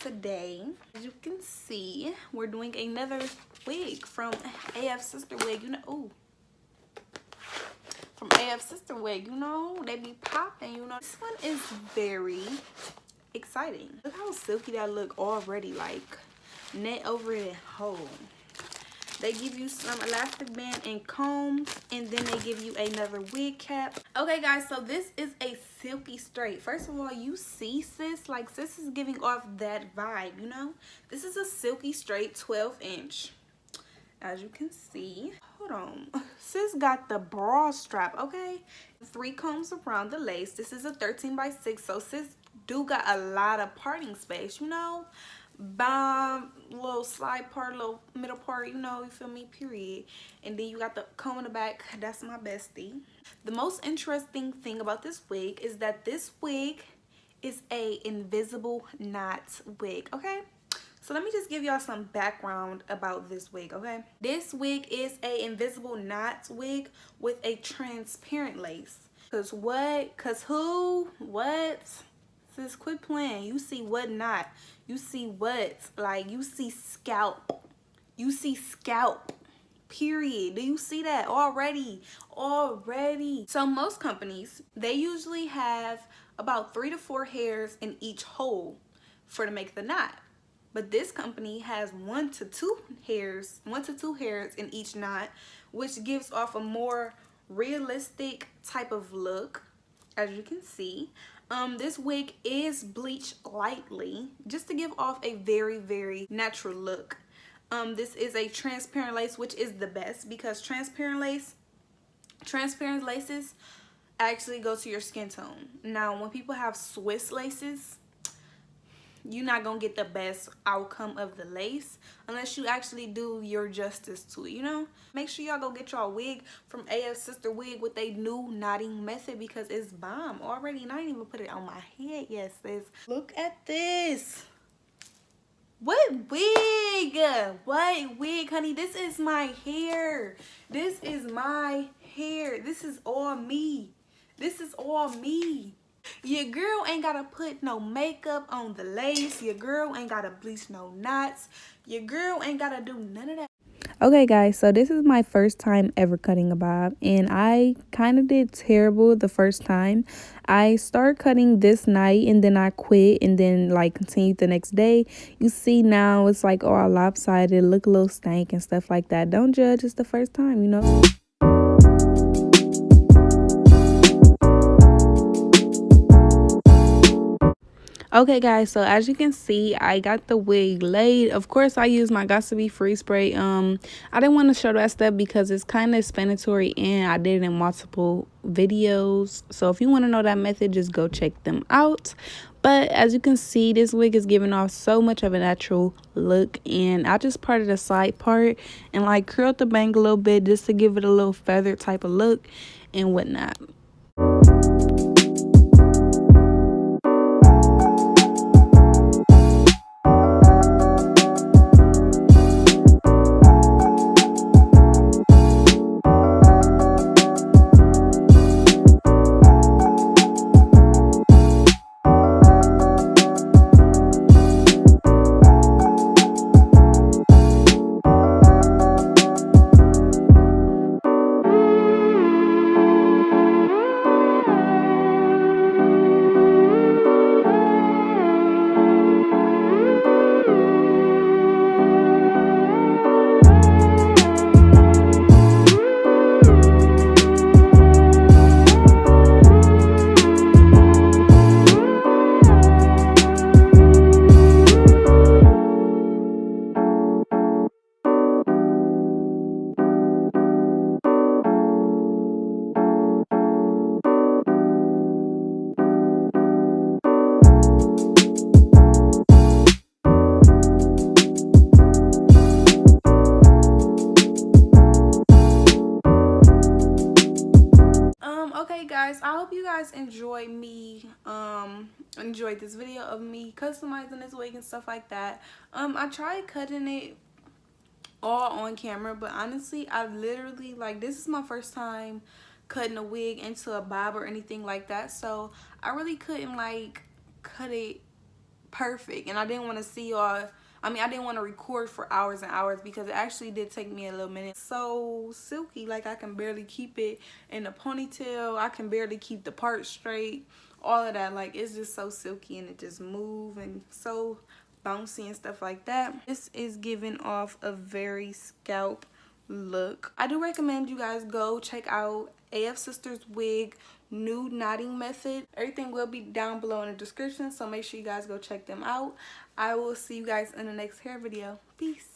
today, as you can see, we're doing another wig from Afsisterwig. You know, ooh, from Afsisterwig. You know, they be popping. You know, this one is very exciting. Look how silky that look already. Like net over it whole. They give you some elastic band and combs, and then they give you another wig cap. Okay, guys, so this is a silky straight. First of all, you see sis, like sis is giving off that vibe, you know? This is a silky straight 12-inch. As you can see, hold on. Sis got the bra strap, okay? 3 combs around the lace. This is a 13x6, so sis do got a lot of parting space, you know? Bomb, little side part, little middle part, you know, you feel me, period. And then you got the comb in the back. That's my bestie. The most interesting thing about this wig is that this wig is a invisible knot wig, okay? So let me just give y'all some background about this wig, okay? This wig is a invisible knot wig with a transparent lace. Cause what? Cause who? What? Sis, quit playing. You see what knot? You see what? Like, you see scalp. You see scalp. Period. Do you see that already? Already. So most companies, they usually have about 3 to 4 hairs in each hole to make the knot. But this company has 1 to 2 hairs, 1 to 2 hairs in each knot, which gives off a more realistic type of look, as you can see. This wig is bleached lightly just to give off a very, very natural look. This is a transparent lace, which is the best because transparent laces actually go to your skin tone. Now, when people have Swiss laces, you're not gonna get the best outcome of the lace unless you actually do your justice to it, you know? Make sure y'all go get y'all wig from Afsisterwig with a new knotting method because it's bomb already, and I didn't even put it on my head yet, sis. Look at this. What wig? What wig, honey? This is my hair. This is my hair. This is all me. This is all me. Your girl ain't gotta put no makeup on the lace. Your girl ain't gotta bleach no knots. Your girl ain't gotta do none of that. Okay, guys, so this is my first time ever cutting a bob, and I kind of did terrible the first time. I started cutting this night, and then I quit, and then like continued the next day. You see now it's like all lopsided, look a little stank and stuff like that. Don't judge, it's the first time, you know. Okay, guys, so as you can see, I got the wig laid. Of course, I used my Got to Be Free spray. I didn't want to show that stuff because it's kind of explanatory and I did it in multiple videos. So if you want to know that method, just go check them out. But as you can see, this wig is giving off so much of a natural look, and I just parted the side part and like curled the bang a little bit just to give it a little feather type of look and whatnot. Okay, guys, I hope you guys enjoyed this video of me customizing this wig and stuff like that. I tried cutting it all on camera, but honestly, I literally, like, this is my first time cutting a wig into a bob or anything like that, so I really couldn't like cut it perfect. And I didn't want to see y'all, I didn't want to record for hours and hours because it actually did take me a little minute. So silky, like I can barely keep it in a ponytail. I can barely keep the part straight. All of that, like it's just so silky and it just moves and so bouncy and stuff like that. This is giving off a very scalp look. I do recommend you guys go check out Afsister's wig nude knotting method. Everything will be down below in the description, so make sure you guys go check them out. I will see you guys in the next hair video. Peace.